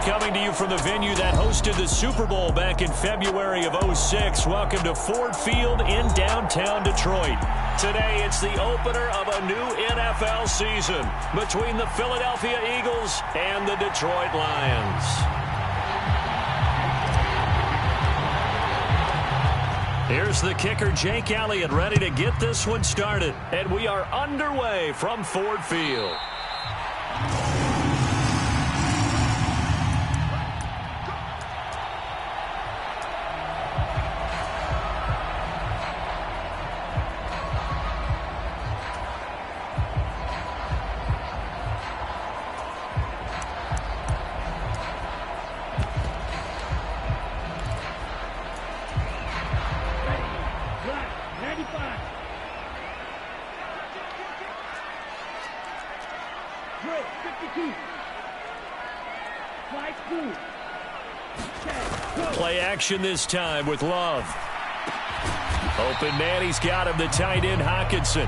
coming to you from the venue that hosted the Super Bowl back in February of '06. Welcome to Ford Field in downtown Detroit. Today, it's the opener of a new NFL season between the Philadelphia Eagles and the Detroit Lions. Here's the kicker, Jake Elliott, ready to get this one started. And we are underway from Ford Field. Play action this time with Love. Open man, he's got him, the tight end Hockenson.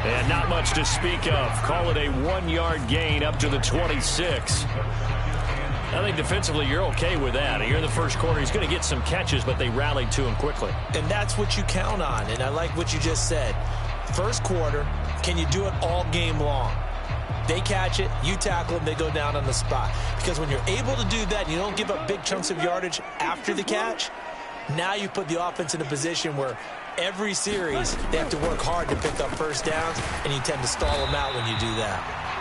And not much to speak of. Call it a 1-yard gain up to the 26. I think defensively you're okay with that. Here in the first quarter, he's going to get some catches, but they rallied to him quickly. And that's what you count on, and I like what you just said. First quarter, can you do it all game long? They catch it, you tackle them, they go down on the spot. Because when you're able to do that, you don't give up big chunks of yardage after the catch, now you put the offense in a position where every series they have to work hard to pick up first downs, and you tend to stall them out when you do that.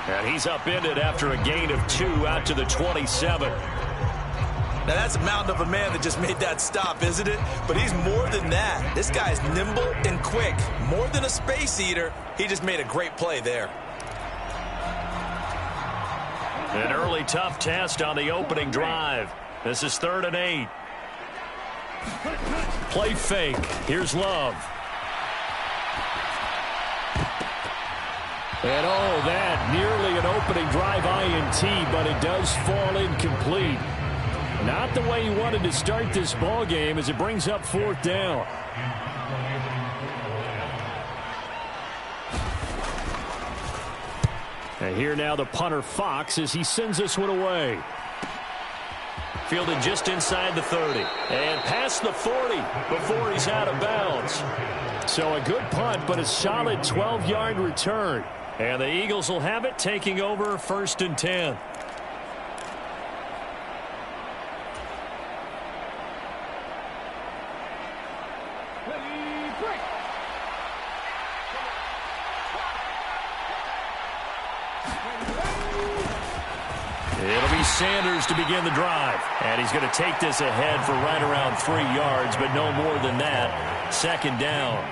And he's upended after a gain of 2 out to the 27. Now, that's a mountain of a man that just made that stop, isn't it? But he's more than that. This guy's nimble and quick. More than a space eater, he just made a great play there. An early tough test on the opening drive. This is 3rd and 8. Play fake. Here's Love. And oh, that nearly an opening drive INT, but it does fall incomplete. Not the way he wanted to start this ball game as it brings up 4th down. And here now the punter Fox as he sends this one away. Fielded just inside the 30. And past the 40 before he's out of bounds. So a good punt, but a solid 12-yard return. And the Eagles will have it, taking over 1st and 10. It'll be Sanders to begin the drive. And he's going to take this ahead for right around 3 yards, but no more than that. 2nd down.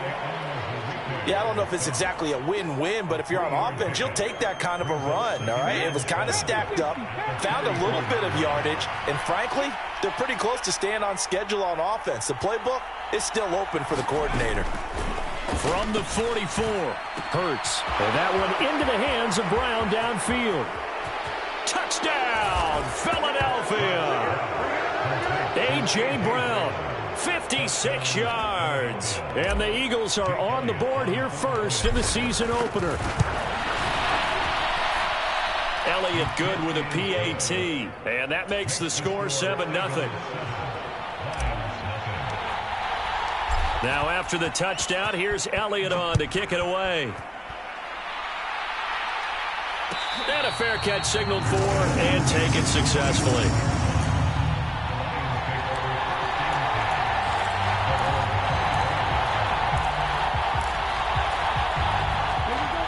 Yeah, I don't know if it's exactly a win-win, but if you're on offense, you'll take that kind of a run, all right? It was kind of stacked up, found a little bit of yardage, and frankly, they're pretty close to staying on schedule on offense. The playbook is still open for the coordinator. From the 44, Hurts. And that one into the hands of Brown downfield. Touchdown, Philadelphia! A.J. Brown, 56 yards. And the Eagles are on the board here first in the season opener. Elliott good with a PAT. And that makes the score 7-0. Now after the touchdown, here's Elliott on to kick it away. And a fair catch signaled for and taken successfully.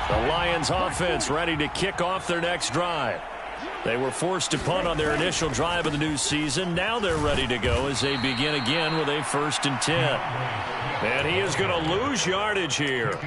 The Lions offense ready to kick off their next drive. They were forced to punt on their initial drive of the new season. Now they're ready to go as they begin again with a 1st and 10. And he is going to lose yardage here.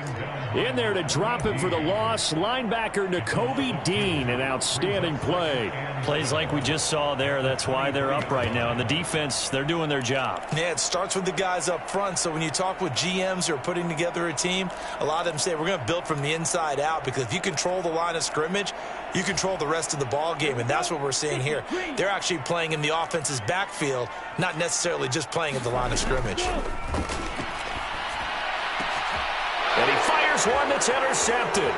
In there to drop him for the loss, linebacker Nakobe Dean, an outstanding play. Plays like we just saw there, that's why they're up right now. And the defense, they're doing their job. Yeah, it starts with the guys up front. So when you talk with GMs who are putting together a team, a lot of them say we're going to build from the inside out, because if you control the line of scrimmage, you control the rest of the ball game, and that's what we're seeing here. They're actually playing in the offense's backfield, not necessarily just playing at the line of scrimmage. And he fires one that's intercepted.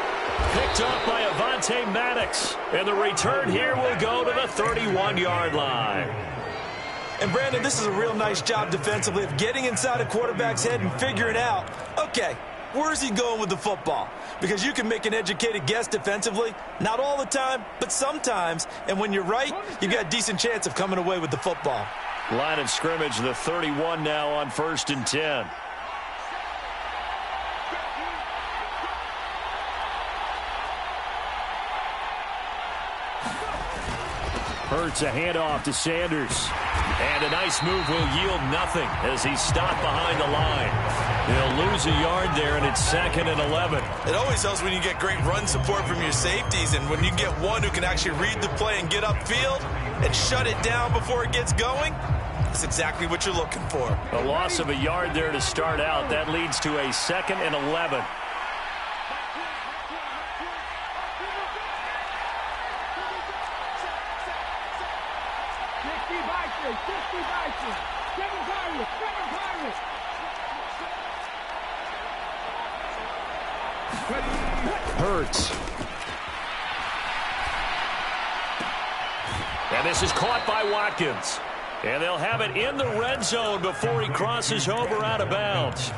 Picked up by Avonte Maddox. And the return here will go to the 31-yard line. And, Brandon, this is a real nice job defensively of getting inside a quarterback's head and figuring out, okay, where's he going with the football? Because you can make an educated guess defensively, not all the time, but sometimes. And when you're right, you got a decent chance of coming away with the football. Line of scrimmage, the 31 now on 1st and 10. Hurts a handoff to Sanders. And a nice move will yield nothing as he's stopped behind the line. He'll lose a yard there, and it's 2nd and 11. It always helps when you get great run support from your safeties, and when you get one who can actually read the play and get upfield and shut it down before it gets going, that's exactly what you're looking for. A loss of a yard there to start out. That leads to a 2nd and 11. Hurts. And this is caught by Watkins. And they'll have it in the red zone before he crosses over out of bounds.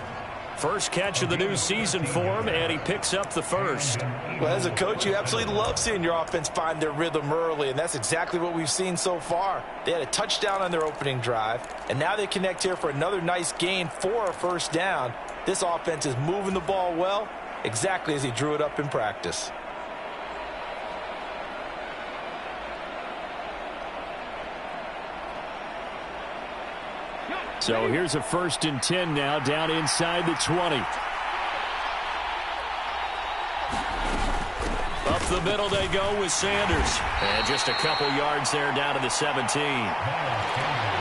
First catch of the new season for him, and he picks up the first. Well, as a coach, you absolutely love seeing your offense find their rhythm early, and that's exactly what we've seen so far. They had a touchdown on their opening drive, and now they connect here for another nice gain for a first down. This offense is moving the ball well, exactly as he drew it up in practice. So here's a 1st and 10 now, down inside the 20. Up the middle they go with Sanders. And just a couple yards there down to the 17.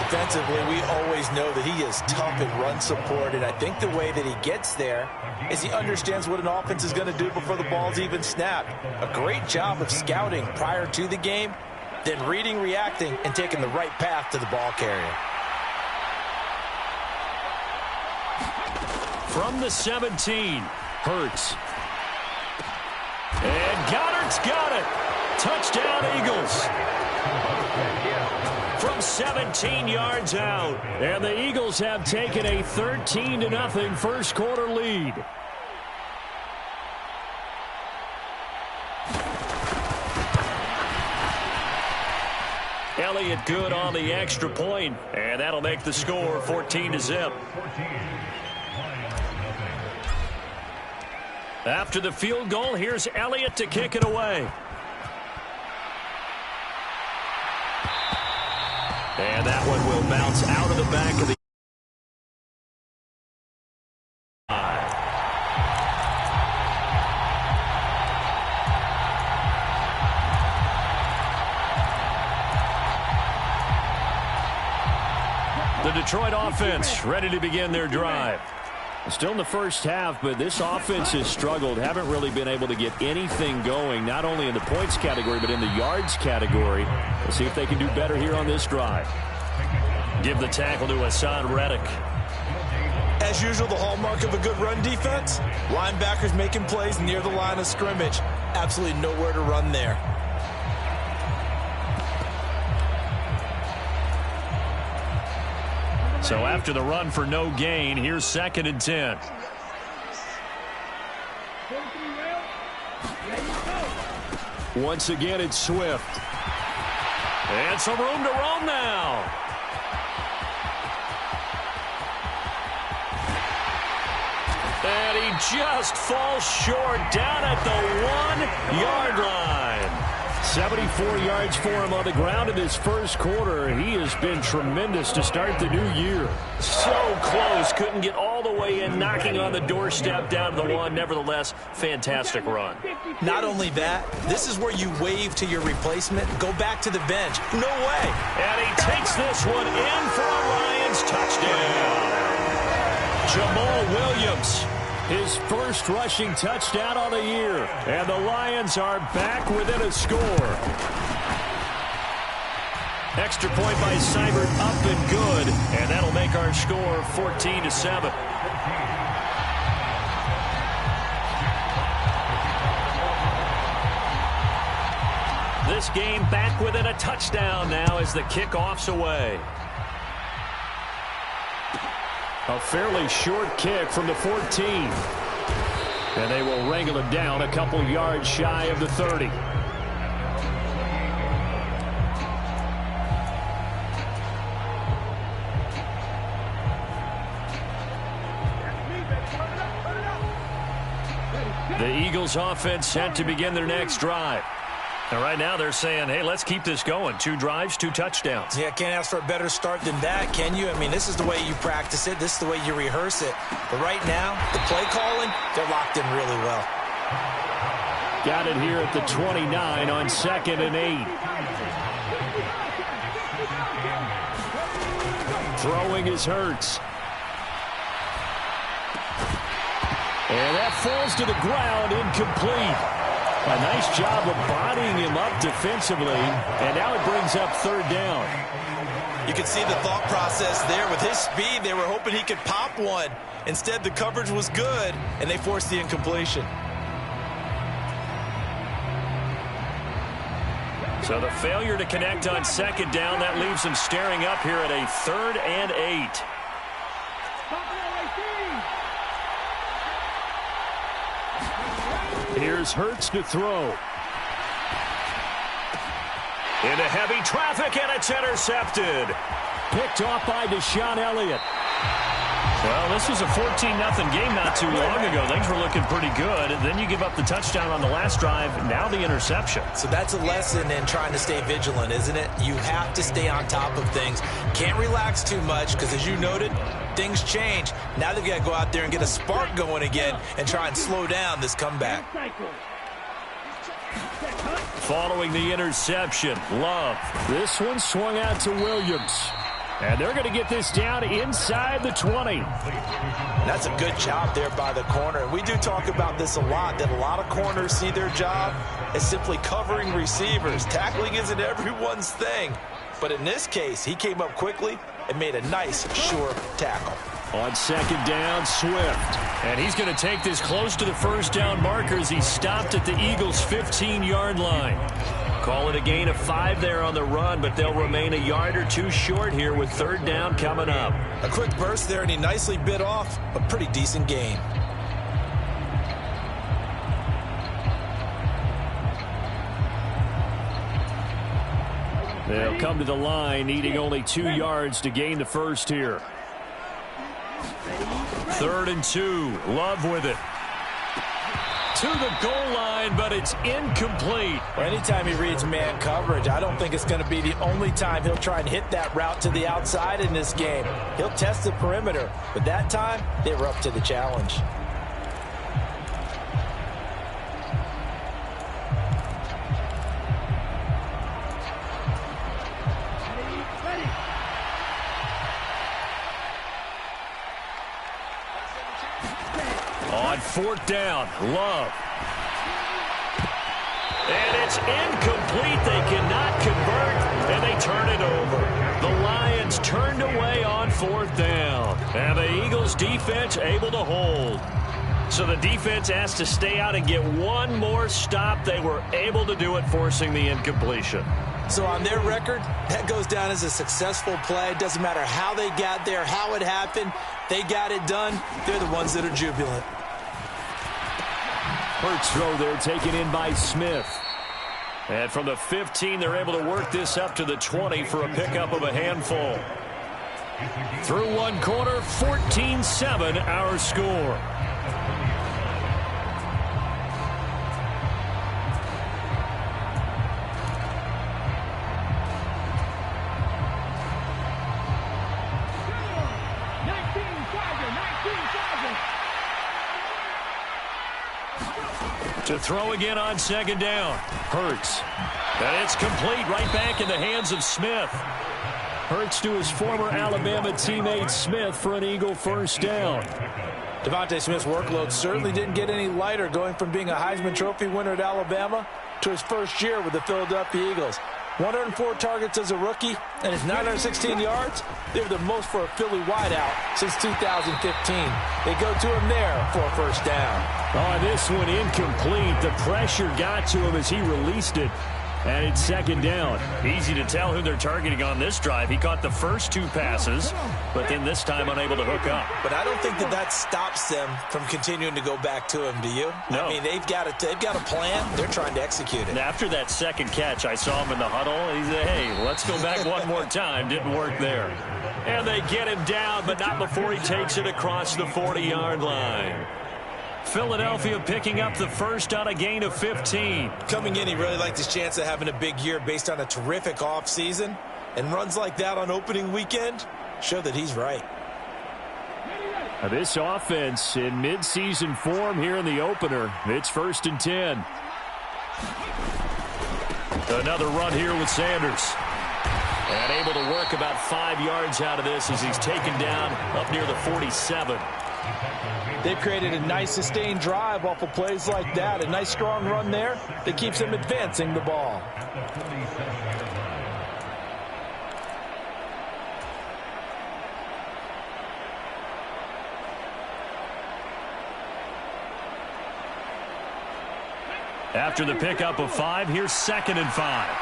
Defensively, we always know that he is tough in run support, and I think the way that he gets there is he understands what an offense is going to do before the ball's even snapped. A great job of scouting prior to the game, then reading, reacting, and taking the right path to the ball carrier. From the 17, Hurts. And Goddard's got it. Touchdown, Eagles. From 17 yards out. And the Eagles have taken a 13-0 first quarter lead. Elliott good on the extra point, and that'll make the score 14-0. After the field goal, here's Elliott to kick it away. And that one will bounce out of the back of the Detroit offense ready to begin their drive. Still in the first half, but this offense has struggled. Haven't really been able to get anything going, not only in the points category, but in the yards category. We'll see if they can do better here on this drive. Give the tackle to Hassan Reddick. As usual, the hallmark of a good run defense, linebackers making plays near the line of scrimmage. Absolutely nowhere to run there. So after the run for no gain, here's 2nd and 10. Once again, it's Swift. And some room to roam now. And he just falls short down at the 1-yard line. 74 yards for him on the ground in this first quarter. He has been tremendous to start the new year. So close. Couldn't get all the way in, knocking on the doorstep down to the 1. Nevertheless, fantastic run. Not only that, this is where you wave to your replacement, go back to the bench. No way. And he takes this one in for a Lions touchdown. Jamal Williams, his first rushing touchdown on the year. And the Lions are back within a score. Extra point by Seibert, up and good. And that'll make our score 14-7. this game back within a touchdown now as the kickoff's away. A fairly short kick from the 14. And they will wrangle it down a couple yards shy of the 30. The Eagles offense set to begin their next drive. And right now they're saying, hey, let's keep this going. 2 drives, 2 touchdowns. Yeah, can't ask for a better start than that, can you? I mean, this is the way you practice it. This is the way you rehearse it. But right now, the play calling, they're locked in really well. Got it here at the 29 on 2nd and 8. Throwing is Hurts. And that falls to the ground, incomplete. A nice job of bodying him up defensively, and now it brings up 3rd down. You can see the thought process there. With his speed, they were hoping he could pop one. Instead, the coverage was good, and they forced the incompletion. So the failure to connect on 2nd down, that leaves them staring up here at a 3rd and 8. Here's Hurts to throw. Into heavy traffic, and it's intercepted. Picked off by Deshaun Elliott. Well, this was a 14-0 game not too long ago. Things were looking pretty good. Then you give up the touchdown on the last drive. Now the interception. So that's a lesson in trying to stay vigilant, isn't it? You have to stay on top of things. Can't relax too much because, as you noted, things change. Now they've got to go out there and get a spark going again and try and slow down this comeback. Following the interception, Love. This one swung out to Williams. And they're going to get this down inside the 20. That's a good job there by the corner. And we do talk about this a lot, that a lot of corners see their job as simply covering receivers. Tackling isn't everyone's thing. But in this case, he came up quickly and made a nice, sure tackle. On 2nd down, Swift. And he's going to take this close to the 1st down marker as he stopped at the Eagles' 15-yard line. Call it a gain of 5 there on the run, but they'll remain a yard or 2 short here with 3rd down coming up. A quick burst there, and he nicely bit off a pretty decent gain. They'll come to the line, needing only 2 yards to gain the first here. 3rd and 2. Love with it. To the goal line, but it's incomplete. Well, anytime he reads man coverage, I don't think it's going to be the only time he'll try and hit that route to the outside in this game. He'll test the perimeter, but that time they were up to the challenge. On 4th down, Love. And it's incomplete. They cannot convert, and they turn it over. The Lions turned away on 4th down. And the Eagles defense able to hold. So the defense has to stay out and get one more stop. They were able to do it, forcing the incompletion. So on their record, that goes down as a successful play. It doesn't matter how they got there, how it happened. They got it done. They're the ones that are jubilant. Hurts throw there taken in by Smith. And from the 15, they're able to work this up to the 20 for a pickup of a handful. Through one quarter, 14-7 our score. To throw again on 2nd down. Hurts. And it's complete right back in the hands of Smith. Hurts to his former Alabama teammate Smith for an Eagle 1st down. Devontae Smith's workload certainly didn't get any lighter, going from being a Heisman Trophy winner at Alabama to his first year with the Philadelphia Eagles. 104 targets as a rookie, and his 916 yards, they were the most for a Philly wideout since 2015. They go to him there for a 1st down. Oh, this one incomplete. The pressure got to him as he released it. And it's second down. Easy to tell who they're targeting on this drive. He caught the first 2 passes, but then this time unable to hook up. But I don't think that stops them from continuing to go back to him, do you? No. I mean, they've got a plan. They're trying to execute it. And after that second catch, I saw him in the huddle. He said, hey, let's go back one more time. Didn't work there. And they get him down, but not before he takes it across the 40-yard line. Philadelphia picking up the first on a gain of 15. Coming in, he really liked his chance of having a big year based on a terrific offseason. And runs like that on opening weekend show that he's right. This offense in midseason form here in the opener. It's 1st and 10. Another run here with Sanders. And able to work about 5 yards out of this as he's taken down up near the 47. They've created a nice sustained drive off of plays like that. A nice strong run there that keeps them advancing the ball. After the pickup of 5, here's 2nd and 5.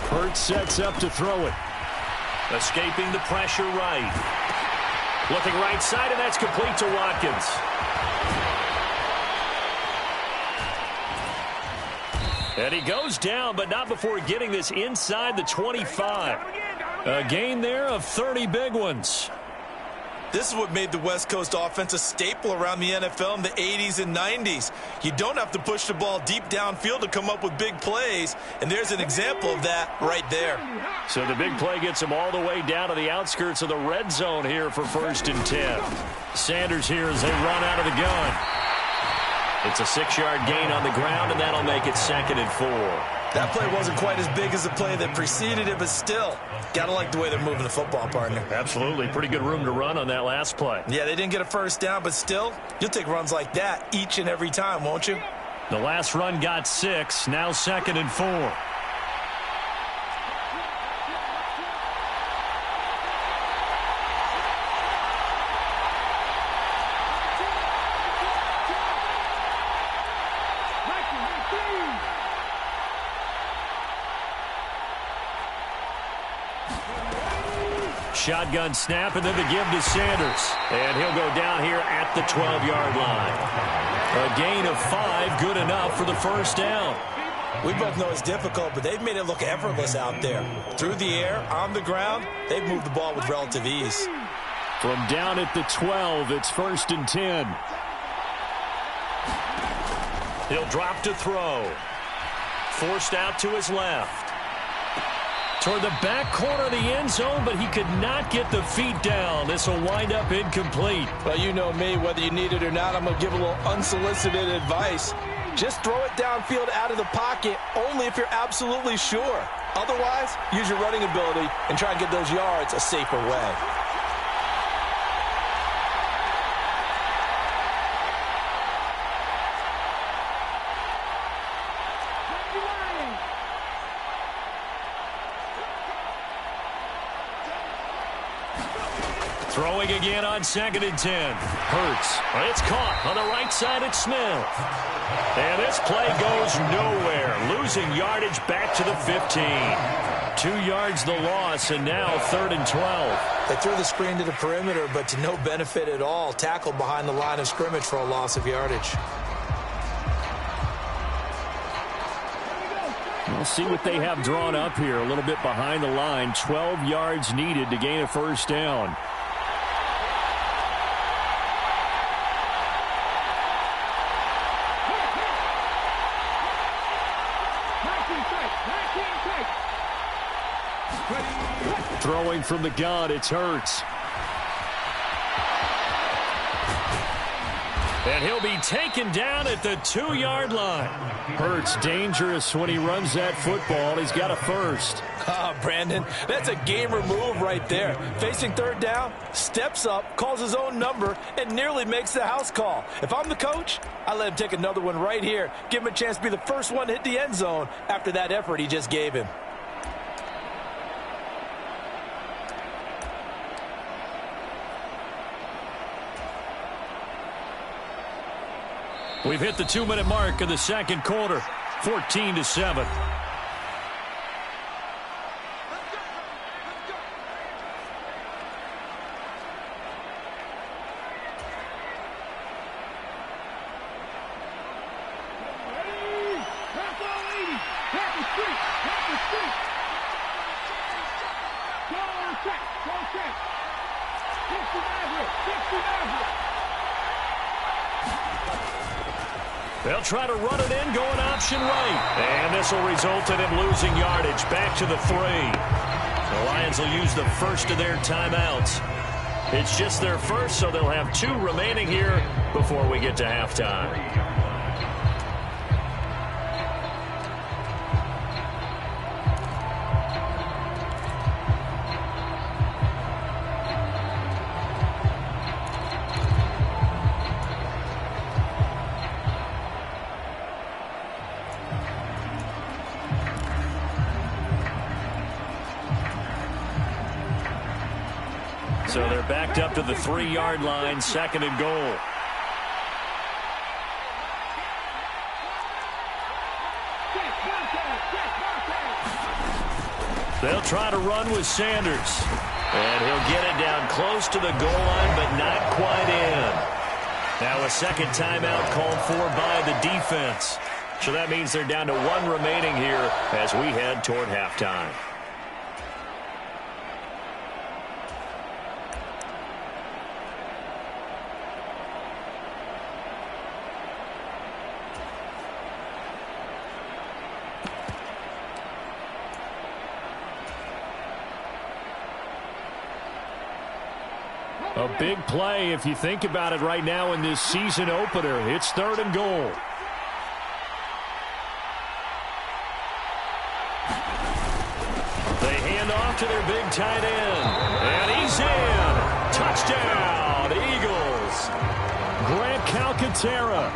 Hurts sets up to throw it. Escaping the pressure right. Looking right side, and that's complete to Watkins. And he goes down, but not before getting this inside the 25. A gain there of 30 big ones. This is what made the West Coast offense a staple around the NFL in the 80s and 90s. You don't have to push the ball deep downfield to come up with big plays, and there's an example of that right there. So the big play gets him all the way down to the outskirts of the red zone here for 1st and 10. Sanders here as they run out of the gun. It's a 6-yard gain on the ground, and that'll make it 2nd and 4. That play wasn't quite as big as the play that preceded it, but still, gotta like the way they're moving the football, partner. Absolutely. Pretty good room to run on that last play. Yeah, they didn't get a first down, but still, you'll take runs like that each and every time, won't you? The last run got 6, now 2nd and 4. Shotgun snap, and then the give to Sanders. And he'll go down here at the 12-yard line. A gain of 5, good enough for the first down. We both know it's difficult, but they've made it look effortless out there. Through the air, on the ground, they've moved the ball with relative ease. From down at the 12, it's 1st and 10. He'll drop to throw. Forced out to his left. Toward the back corner of the end zone, but he could not get the feet down. This will wind up incomplete. Well, you know me, whether you need it or not, I'm going to give a little unsolicited advice. Just throw it downfield out of the pocket, only if you're absolutely sure. Otherwise, use your running ability and try and get those yards a safer way. Throwing again on 2nd and 10. Hurts. It's caught on the right side at Smith. And this play goes nowhere. Losing yardage back to the 15. 2 yards the loss, and now 3rd and 12. They threw the screen to the perimeter, but to no benefit at all. Tackled behind the line of scrimmage for a loss of yardage. We'll see what they have drawn up here. A little bit behind the line. 12 yards needed to gain a first down. Throwing from the gun, it's Hurts. And he'll be taken down at the 2-yard line. Hurts dangerous when he runs that football. He's got a first. Brandon, that's a gamer move right there. Facing third down, steps up, calls his own number, and nearly makes the house call. If I'm the coach, I let him take another one right here. Give him a chance to be the first one to hit the end zone after that effort he just gave him. We've hit the 2-minute mark of the second quarter, 14-7. They'll try to run it in, going option right. And this will result in him losing yardage. Back to the 3. The Lions will use the first of their timeouts. It's just their first, so they'll have 2 remaining here before we get to halftime. So they're backed up to the 3-yard line, 2nd and goal. They'll try to run with Sanders. And he'll get it down close to the goal line, but not quite in. Now a second timeout called for by the defense. So that means they're down to 1 remaining here as we head toward halftime. A big play if you think about it right now in this season opener. It's 3rd and goal. They hand off to their big tight end. And he's in. Touchdown, Eagles. Grant Calcaterra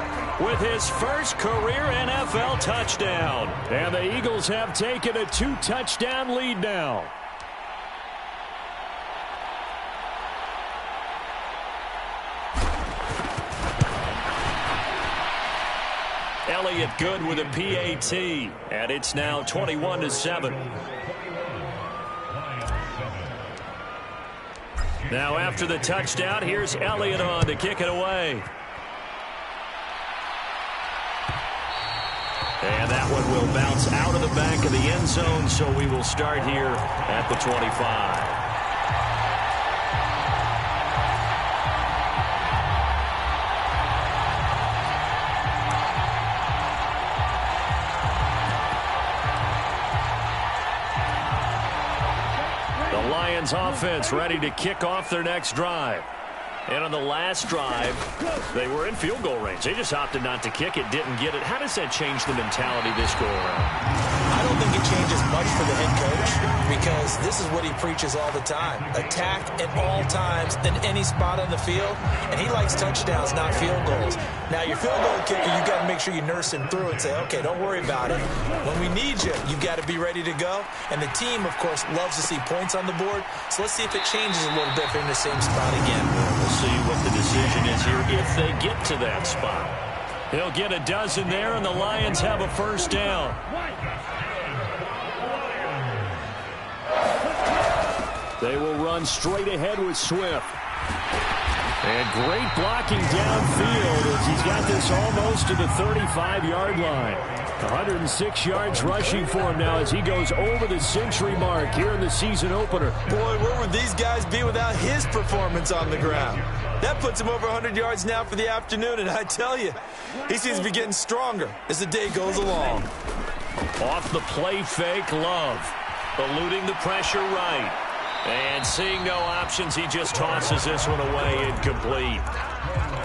with his first career NFL touchdown. And the Eagles have taken a 2-touchdown lead now. Elliott good with a PAT, and it's now 21-7. Now after the touchdown, here's Elliott on to kick it away. And that one will bounce out of the back of the end zone, so we will start here at the 25. Offense ready to kick off their next drive. And on the last drive, they were in field goal range. They just opted not to kick it, didn't get it. How does that change the mentality this go around? I don't think it changes much for the head coach because this is what he preaches all the time. Attack at all times in any spot on the field, and he likes touchdowns, not field goals. Now, your field goal kicker, you've got to make sure you nurse him through and say, okay, don't worry about it. When we need you, you've got to be ready to go. And the team, of course, loves to see points on the board. So let's see if it changes a little bit if they're in the same spot again. We'll see what the decision is here if they get to that spot. He'll get a dozen there, and the Lions have a first down. They will run straight ahead with Swift. And great blocking downfield as he's got this almost to the 35-yard line. 106 yards rushing for him now as he goes over the century mark here in the season opener. Boy, where would these guys be without his performance on the ground? That puts him over 100 yards now for the afternoon, and I tell you, he seems to be getting stronger as the day goes along. Off the play fake, Love. Eluding the pressure right. And seeing no options, he just tosses this one away incomplete.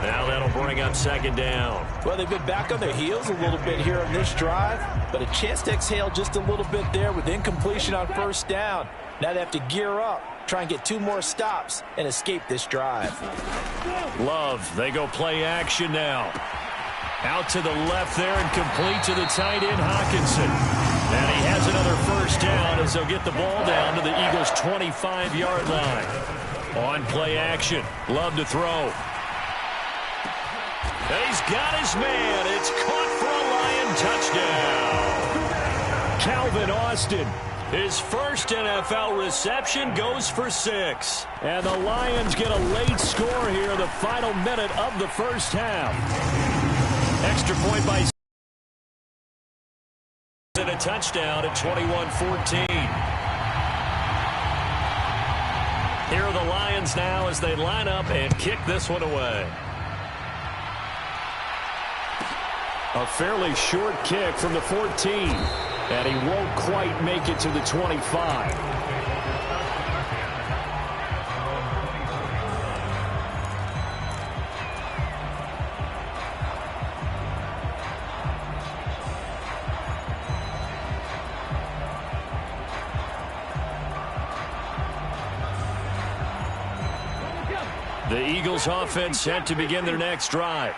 Now that'll bring up second down. Well, they've been back on their heels a little bit here on this drive, but a chance to exhale just a little bit there with incompletion on first down. Now they have to gear up, try and get 2 more stops, and escape this drive. Love, they go play action now. Out to the left there and complete to the tight end, Hawkinson. And he has another first down as they'll get the ball down to the Eagles' 25-yard line. On play action, Love to throw. And he's got his man. It's caught for a Lion touchdown. Calvin Austin, his first NFL reception, goes for 6. And the Lions get a late score here in the final minute of the first half. Extra point by and a touchdown at 21-14. Here are the Lions now as they line up and kick this one away. A fairly short kick from the 14, and he won't quite make it to the 25. The Eagles offense set to begin their next drive.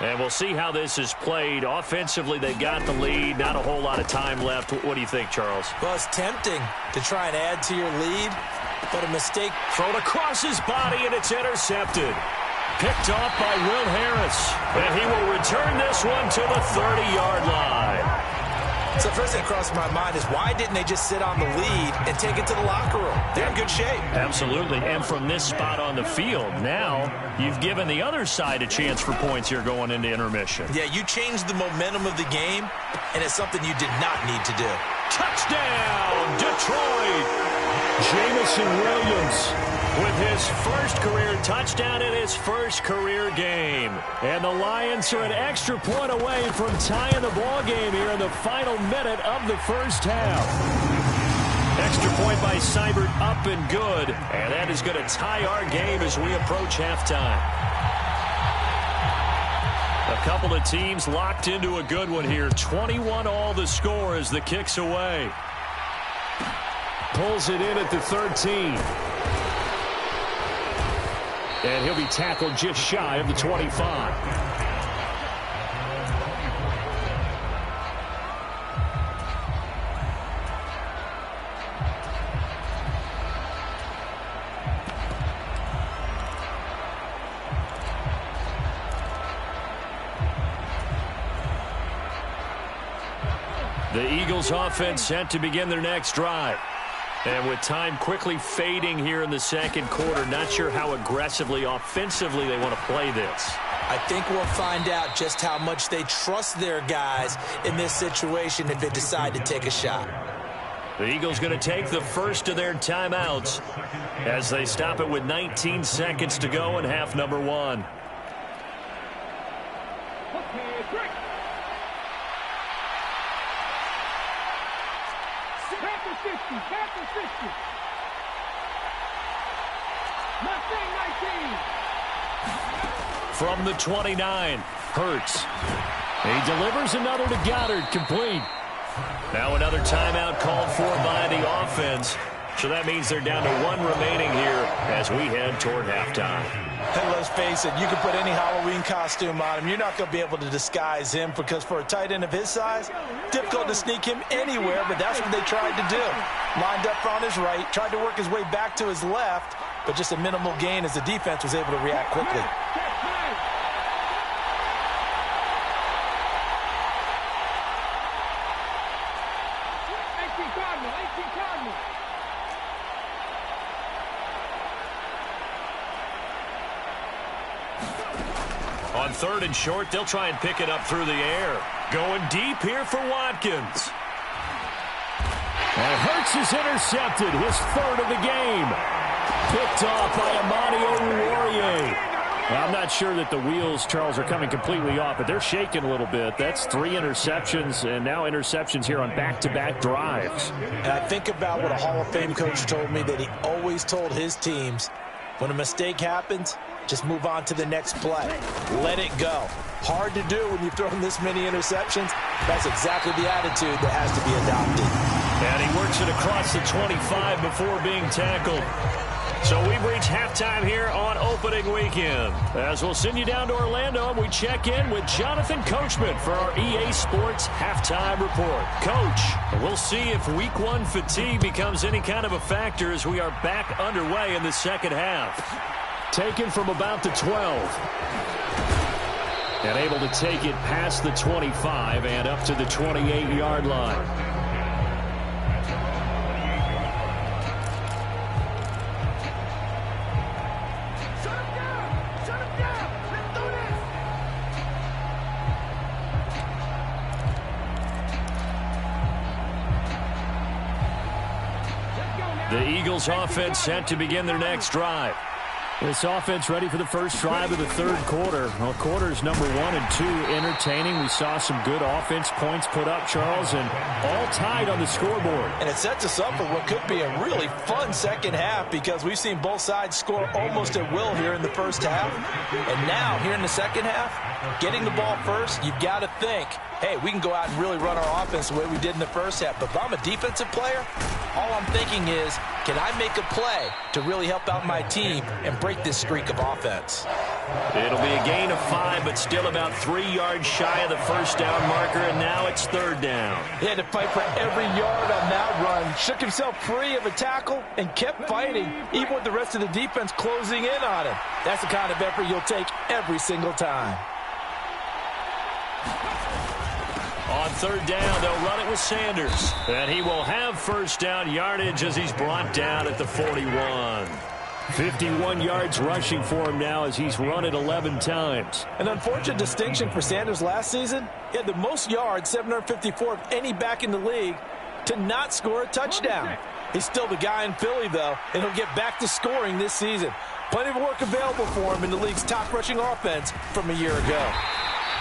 And we'll see how this is played. Offensively, they've got the lead. Not a whole lot of time left. What do you think, Charles? Well, it's tempting to try and add to your lead, but a mistake thrown across his body, and it's intercepted. Picked off by Will Harris. And he will return this one to the 30-yard line. So first thing that crossed my mind is why didn't they just sit on the lead and take it to the locker room? They're in good shape. Absolutely. And from this spot on the field, now you've given the other side a chance for points here going into intermission. Yeah, you changed the momentum of the game, and it's something you did not need to do. Touchdown, Detroit! Jamison Williams with his first career touchdown in his first career game. And the Lions are an extra point away from tying the ball game here in the final minute of the first half. Extra point by Seibert, up and good. And that is going to tie our game as we approach halftime. A couple of teams locked into a good one here. 21-all the score as the kick's away. Pulls it in at the 13. And he'll be tackled just shy of the 25. The Eagles offense set to begin their next drive. And with time quickly fading here in the second quarter, not sure how aggressively, offensively they want to play this. I think we'll find out just how much they trust their guys in this situation if they decide to take a shot. The Eagles going to take the first of their timeouts as they stop it with 19 seconds to go in half number 1. From the 29, Hurts. He delivers another to Goddard, complete. Now another timeout called for by the offense. So that means they're down to 1 remaining here as we head toward halftime. And let's face it, you can put any Halloween costume on him. You're not going to be able to disguise him because for a tight end of his size, difficult to sneak him anywhere, but that's what they tried to do. Lined up on his right, tried to work his way back to his left, but just a minimal gain as the defense was able to react quickly. On 3rd and short, they'll try and pick it up through the air. Going deep here for Watkins. And Hurts is intercepted, his 3rd of the game. Picked off by Amani Oruwariye. I'm not sure that the wheels, Charles, are coming completely off, but they're shaking a little bit. That's 3 interceptions, and now interceptions here on back-to-back drives. And I think about what a Hall of Fame coach told me, that he always told his teams, When a mistake happens, just move on to the next play. Let it go. Hard to do when you've thrown this many interceptions. That's exactly the attitude that has to be adopted. And he works it across the 25 before being tackled. So we've reached halftime here on opening weekend. As we'll send you down to Orlando, and we check in with Jonathan Coachman for our EA Sports Halftime Report. Coach, we'll see if Week 1 fatigue becomes any kind of a factor as we are back underway in the second half. Taken from about the 12. And able to take it past the 25 and up to the 28-yard line. The Eagles offense set to begin their next drive. This offense ready for the first drive of the third quarter. Well, quarters number 1 and 2 entertaining. We saw some good offense points put up, Charles, and all tied on the scoreboard. And it sets us up for what could be a really fun second half because we've seen both sides score almost at will here in the first half. And now, here in the second half, getting the ball first, you've got to think, hey, we can go out and really run our offense the way we did in the first half. But if I'm a defensive player, all I'm thinking is, can I make a play to really help out my team and break this streak of offense? It'll be a gain of 5, but still about 3 yards shy of the first down marker, and now it's third down. He had to fight for every yard on that run. Shook himself free of a tackle and kept fighting, even with the rest of the defense closing in on him. That's the kind of effort you'll take every single time. On third down, they'll run it with Sanders. And he will have first down yardage as he's brought down at the 41. 51 yards rushing for him now as he's run it 11 times. An unfortunate distinction for Sanders last season. He had the most yards, 754 of any back in the league, to not score a touchdown. He's still the guy in Philly, though, and he'll get back to scoring this season. Plenty of work available for him in the league's top rushing offense from a year ago.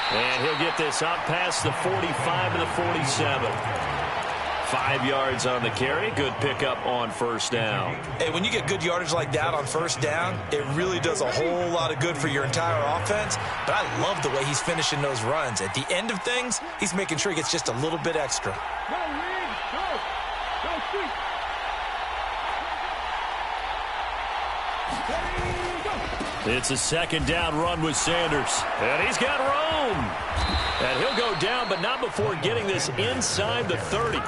And he'll get this up past the 45 to the 47. 5 yards on the carry. Good pickup on first down. Hey, when you get good yardage like that on first down, it really does a whole lot of good for your entire offense. But I love the way he's finishing those runs. At the end of things, he's making sure he gets just a little bit extra. It's a second down run with Sanders. And he's got room. And he'll go down, but not before getting this inside the 30.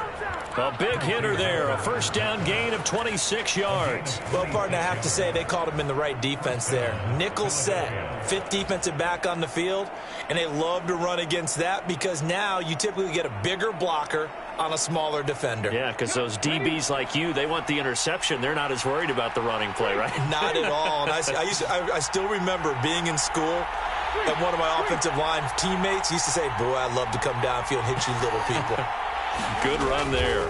A big hitter there. A first down gain of 26 yards. Well, partner, I have to say they called him in the right defense there. Nickel set. Fifth defensive back on the field. And they love to run against that because now you typically get a bigger blocker on a smaller defender. Yeah, because those DBs like you, they want the interception. They're not as worried about the running play, right? Not at all. And I still remember being in school, and one of my offensive line teammates used to say, boy, I'd love to come downfield and hit you little people. Good run there.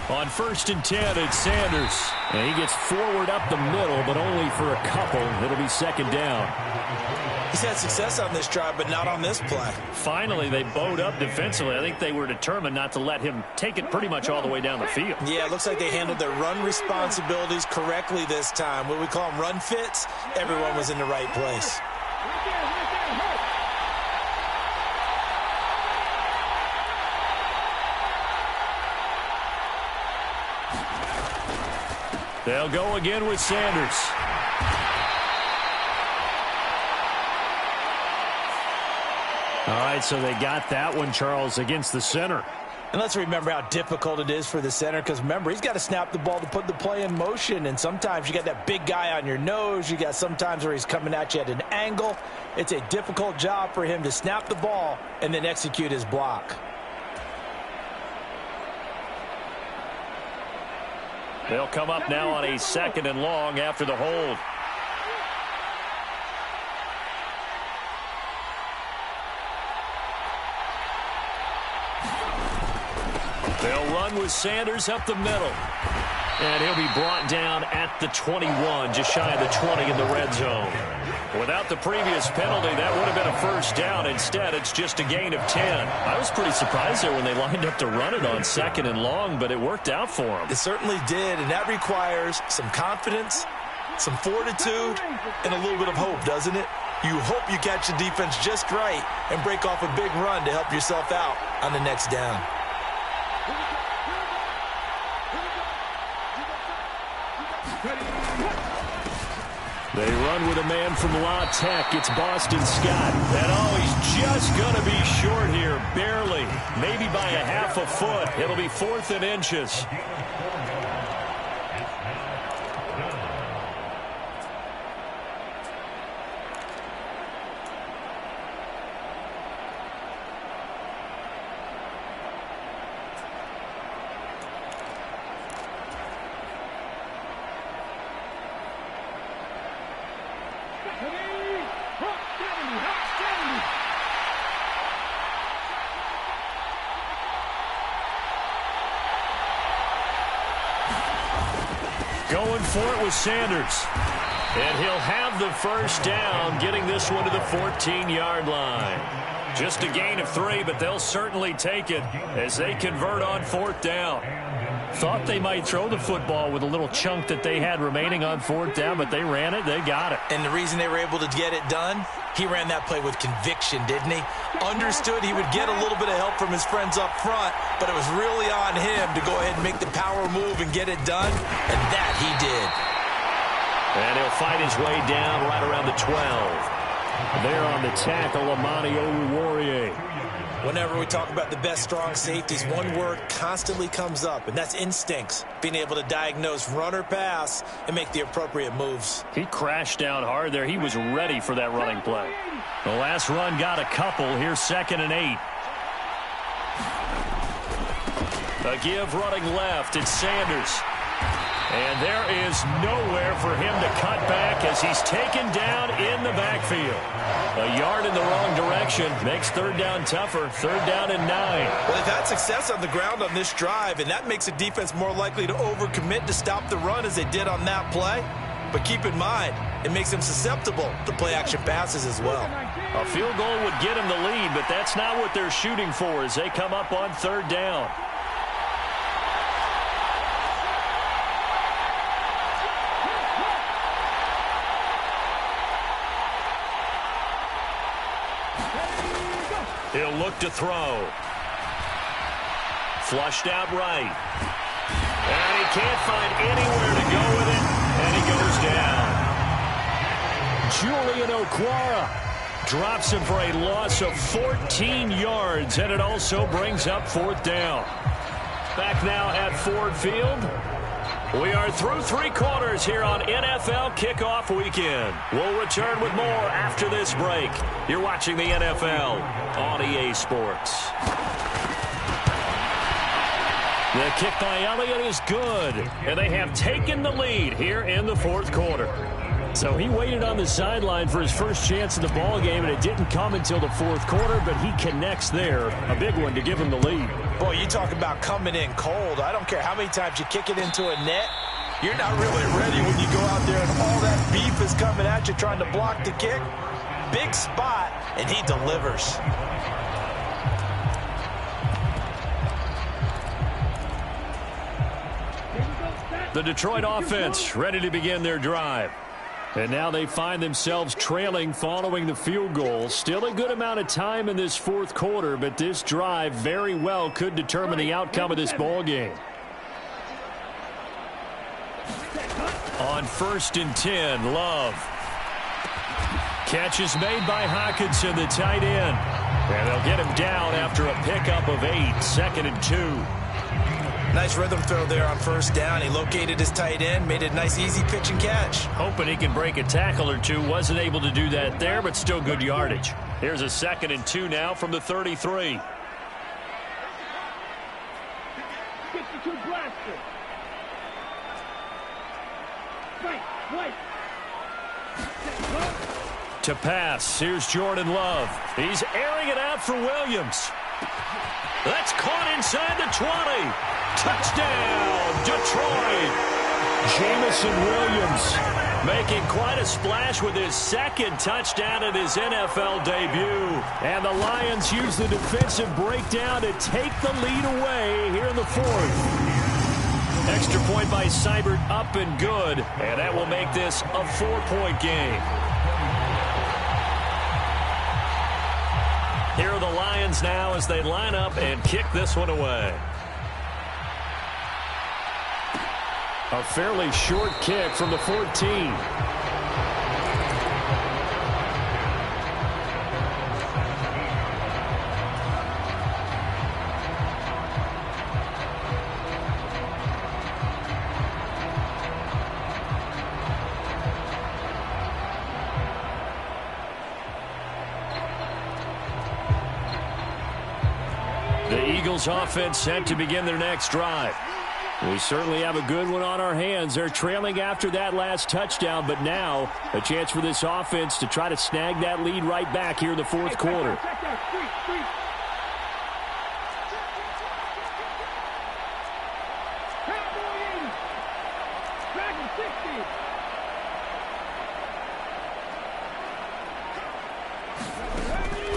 On 1st and 10, it's Sanders. And he gets forward up the middle, but only for a couple. It'll be second down. He's had success on this drive, but not on this play. Finally, they bowed up defensively. I think they were determined not to let him take it pretty much all the way down the field. Yeah, it looks like they handled their run responsibilities correctly this time. What we call them run fits, everyone was in the right place. They'll go again with Sanders. All right, so they got that one, Charles, against the center. And let's remember how difficult it is for the center because, remember, he's got to snap the ball to put the play in motion. And sometimes you got that big guy on your nose. You got sometimes where he's coming at you at an angle. It's a difficult job for him to snap the ball and then execute his block. They'll come up now on a 2nd and long after the hold. They'll run with Sanders up the middle. And he'll be brought down at the 21, just shy of the 20 in the red zone. Without the previous penalty, that would have been a first down. Instead, it's just a gain of 10. I was pretty surprised there when they lined up to run it on 2nd and long, but it worked out for them. It certainly did, and that requires some confidence some fortitude, and a little bit of hope, doesn't it? You hope you catch the defense just right and break off a big run to help yourself out on the next down. They run with a man from La Tech. It's Boston Scott. And he's just going to be short here, barely. Maybe by a half a foot. It'll be 4th and inches. Going for it with Sanders. And he'll have the first down, getting this one to the 14-yard line. Just a gain of 3, but they'll certainly take it as they convert on 4th down. Thought they might throw the football with a little chunk that they had remaining on 4th down, but they ran it, they got it. And the reason they were able to get it done, he ran that play with conviction, didn't he? Understood he would get a little bit of help from his friends up front, but it was really on him to go ahead and make the power move and get it done, and that he did. And he'll fight his way down right around the 12. There on the tackle, Amani Oruwariye. Whenever we talk about the best strong safeties, one word constantly comes up, and that's instincts. Being able to diagnose run or pass and make the appropriate moves. He crashed down hard there. He was ready for that running play. The last run got a couple. Here's 2nd and 8. A give running left. It's Sanders. And there is nowhere for him to cut back as he's taken down in the backfield. A yard in the wrong direction makes 3rd down tougher. 3rd down and 9. Well, they've had success on the ground on this drive, and that makes the defense more likely to overcommit to stop the run as they did on that play. But keep in mind, it makes them susceptible to play-action passes as well. A field goal would get them the lead, but that's not what they're shooting for as they come up on 3rd down. He'll look to throw. Flushed out right. And he can't find anywhere to go with it. And he goes down. Julian Okwara drops him for a loss of 14 yards. And it also brings up 4th down. Back now at Ford Field. We are through 3 quarters here on NFL Kickoff Weekend. We'll return with more after this break. You're watching the NFL on EA Sports. The kick by Elliott is good, and they have taken the lead here in the 4th quarter. So he waited on the sideline for his first chance in the ball game, and it didn't come until the 4th quarter, but he connects there. A big one to give him the lead. Boy, you talk about coming in cold. I don't care how many times you kick it into a net. You're not really ready when you go out there and all that beef is coming at you trying to block the kick. Big spot, and he delivers. The Detroit offense ready to begin their drive. And now they find themselves trailing following the field goal. Still a good amount of time in this 4th quarter, but this drive very well could determine the outcome of this ball game. On 1st and 10, Love. Catch is made by Hockenson, the tight end. And they'll get him down after a pickup of 8, 2nd and 2. Nice rhythm throw there on 1st down. He located his tight end, made it a nice, easy pitch and catch. Hoping he can break a tackle or two. Wasn't able to do that there, but still good yardage. Here's a 2nd and 2 now from the 33. To pass, here's Jordan Love. He's airing it out for Williams. That's caught inside the 20. Touchdown, Detroit. Jameson Williams making quite a splash with his 2nd touchdown in his NFL debut. And the Lions use the defensive breakdown to take the lead away here in the 4th. Extra point by Seibert, up and good. And that will make this a 4-point game. Here are the Lions now as they line up and kick this one away. A fairly short kick from the 14. The Eagles offense set to begin their next drive. We certainly have a good one on our hands. They're trailing after that last touchdown, but now a chance for this offense to try to snag that lead right back here in the fourth quarter.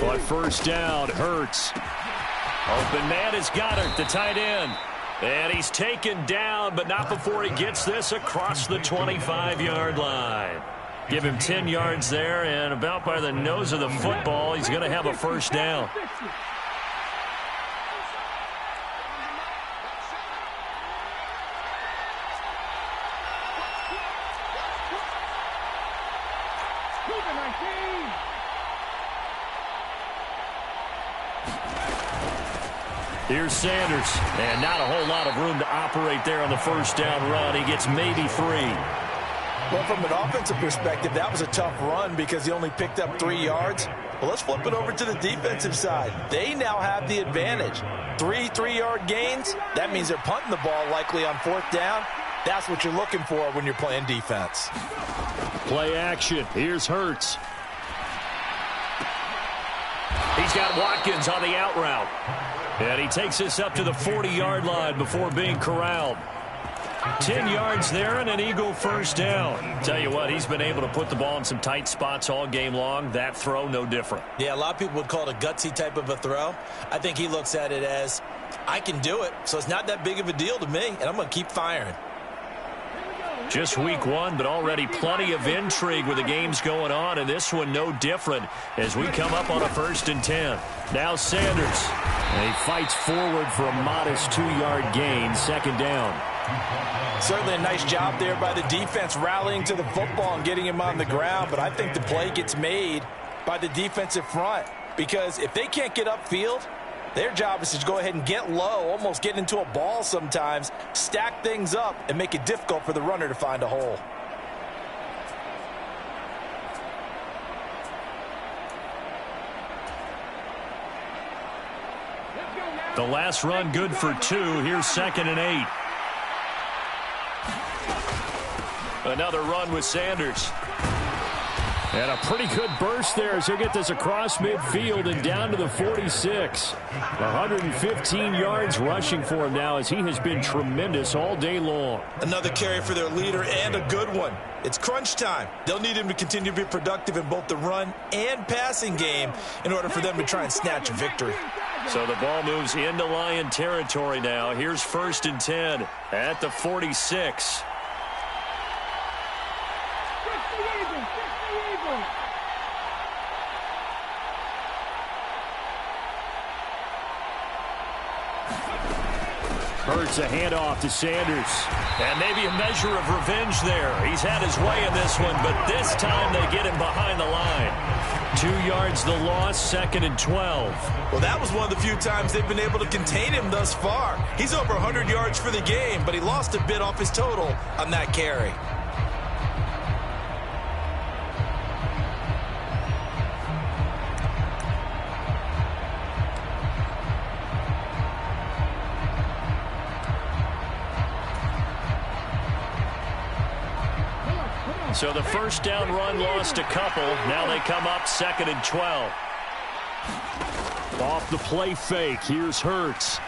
But first down, Hurts. Open man is Goddard, the tight end. And he's taken down, but not before he gets this across the 25-yard line. Give him 10 yards there, and about by the nose of the football, he's going to have a first down. Here's Sanders, and not a whole lot of room to operate there on the first down run. He gets maybe 3. Well, from an offensive perspective, that was a tough run because he only picked up 3 yards. Well, let's flip it over to the defensive side. They now have the advantage. 3 3-yard gains, that means they're punting the ball likely on fourth down. That's what you're looking for when you're playing defense. Play action. Here's Hurts. He's got Watkins on the out route. And he takes us up to the 40-yard line before being corralled. 10 yards there and an Eagle first down. Tell you what, he's been able to put the ball in some tight spots all game long. That throw, no different. Yeah, a lot of people would call it a gutsy type of a throw. I think he looks at it as, I can do it, so it's not that big of a deal to me, and I'm going to keep firing. Just week 1, but already plenty of intrigue with the games going on, and this one no different as we come up on a 1st and 10. Now Sanders. And he fights forward for a modest 2-yard gain, 2nd down. Certainly a nice job there by the defense rallying to the football and getting him on the ground, but I think the play gets made by the defensive front because if they can't get upfield, their job is to go ahead and get low, almost get into a ball sometimes, stack things up, and make it difficult for the runner to find a hole. The last run good for 2. Here's 2nd and 8. Another run with Sanders. And a pretty good burst there as he'll get this across midfield and down to the 46. 115 yards rushing for him now as he has been tremendous all day long. Another carry for their leader and a good one. It's crunch time. They'll need him to continue to be productive in both the run and passing game in order for them to try and snatch a victory. So the ball moves into Lion territory now. Here's 1st and 10 at the 46. Hurts a handoff to Sanders. And maybe a measure of revenge there. He's had his way in this one, but this time they get him behind the line. 2 yards the loss, 2nd and 12. Well, that was one of the few times they've been able to contain him thus far. He's over 100 yards for the game, but he lost a bit off his total on that carry. So the first down run lost a couple. Now they come up 2nd and 12. Off the play fake. Here's Hurts.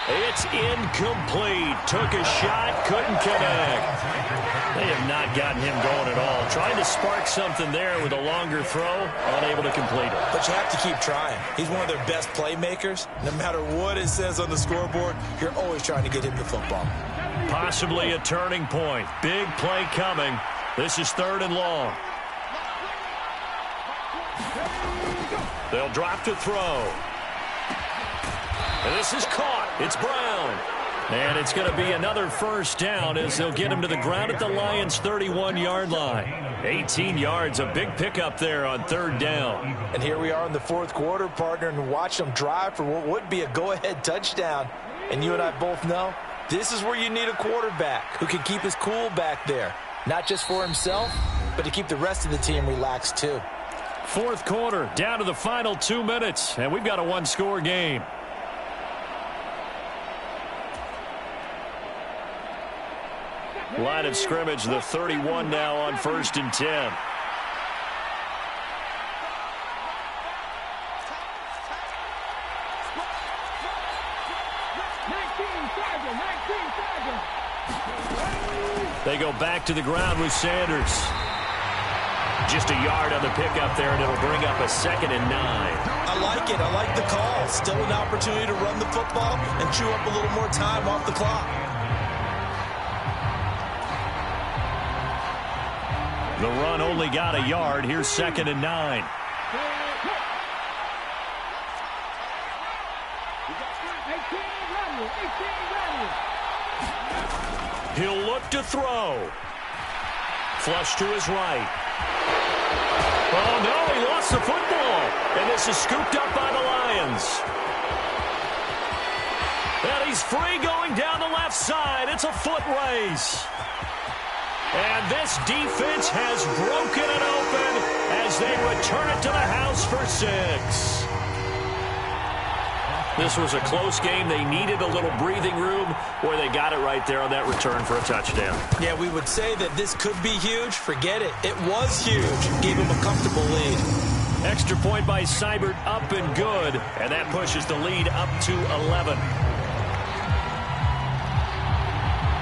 It's incomplete. Took a shot, couldn't connect. They have not not gotten him going at all. Trying to spark something there with a longer throw, unable to complete it. But you have to keep trying. He's one of their best playmakers. No matter what it says on the scoreboard, you're always trying to get him the football. Possibly a turning point. Big play coming. This is 3rd and long. They'll drop to throw. And this is caught. It's Brown. And it's going to be another first down as they'll get him to the ground at the Lions' 31-yard line. 18 yards, a big pickup there on 3rd down. And here we are in the 4th quarter, partner, and watch them drive for what would be a go-ahead touchdown. And you and I both know this is where you need a quarterback who can keep his cool back there. Not just for himself, but to keep the rest of the team relaxed too. 4th quarter, down to the final 2 minutes, and we've got a one-score game. Line of scrimmage, the 31 now on 1st and 10. They go back to the ground with Sanders. Just a yard on the pickup there, and it'll bring up a 2nd and 9. I like it. I like the call. Still an opportunity to run the football and chew up a little more time off the clock. The run only got a yard. Here's 2nd and 9. He'll look to throw. Flush to his right. Oh, no, he lost the football. And this is scooped up by the Lions. And he's free going down the left side. It's a foot race. And this defense has broken it open as they return it to the house for 6. This was a close game. They needed a little breathing room, or they got it right there on that return for a touchdown. Yeah, we would say that this could be huge. Forget it. It was huge. Gave him a comfortable lead. Extra point by Seibert, up and good, and that pushes the lead up to 11.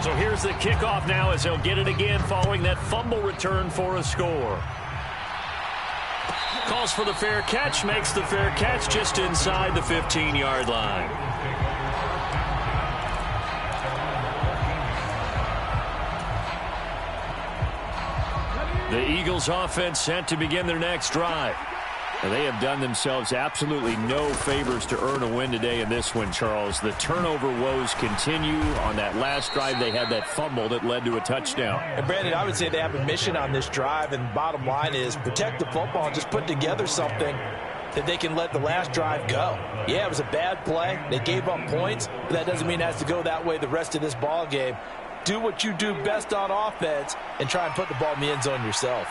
So here's the kickoff now as they'll get it again following that fumble return for a score. Calls for the fair catch, makes the fair catch just inside the 15-yard line. The Eagles offense set to begin their next drive. And they have done themselves absolutely no favors to earn a win today in this one, Charles. The turnover woes continue. On that last drive, they had that fumble that led to a touchdown. And, Brandon, I would say they have a mission on this drive, and the bottom line is protect the football and just put together something that they can let the last drive go. Yeah, it was a bad play. They gave up points, but that doesn't mean it has to go that way the rest of this ball game. Do what you do best on offense and try and put the ball in the end zone yourself.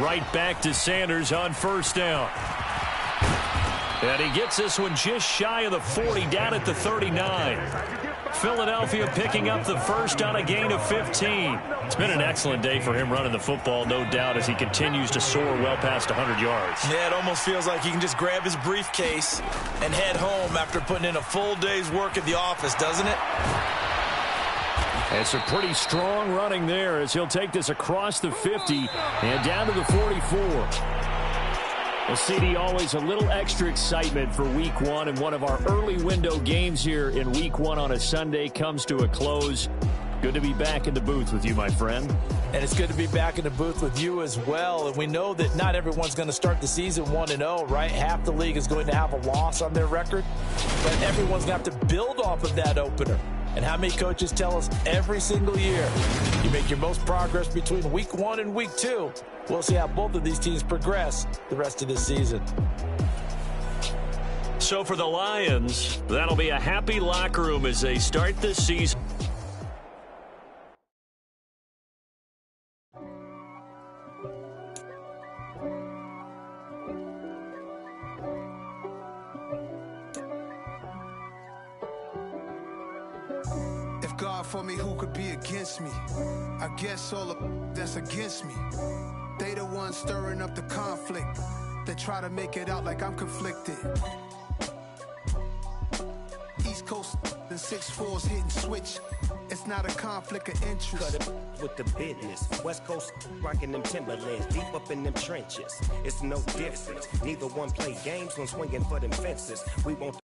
Right back to Sanders on 1st down. And he gets this one just shy of the 40, down at the 39. Philadelphia picking up the first on a gain of 15. It's been an excellent day for him running the football, no doubt, as he continues to soar well past 100 yards. Yeah, it almost feels like he can just grab his briefcase and head home after putting in a full day's work at the office, doesn't it? It's a pretty strong running there as he'll take this across the 50 and down to the 44. Well, CD, always a little extra excitement for Week 1, and one of our early window games here in Week 1 on a Sunday comes to a close. Good to be back in the booth with you, my friend. And it's good to be back in the booth with you as well. And we know that not everyone's going to start the season 1-0, right? Half the league is going to have a loss on their record. But everyone's going to have to build off of that opener. And how many coaches tell us every single year, you make your most progress between Week 1 and Week 2. We'll see how both of these teams progress the rest of this season. So for the Lions, that'll be a happy locker room as they start this season. God for me, who could be against me? I guess all of that's against me. They the ones stirring up the conflict. They try to make it out like I'm conflicted. East Coast and 6'4's hitting switch. It's It's not a conflict of interest. Cut it with the business. West Coast rocking them Timberlands, deep up in them trenches. It's no difference. Neither one play games when swinging for them fences. We want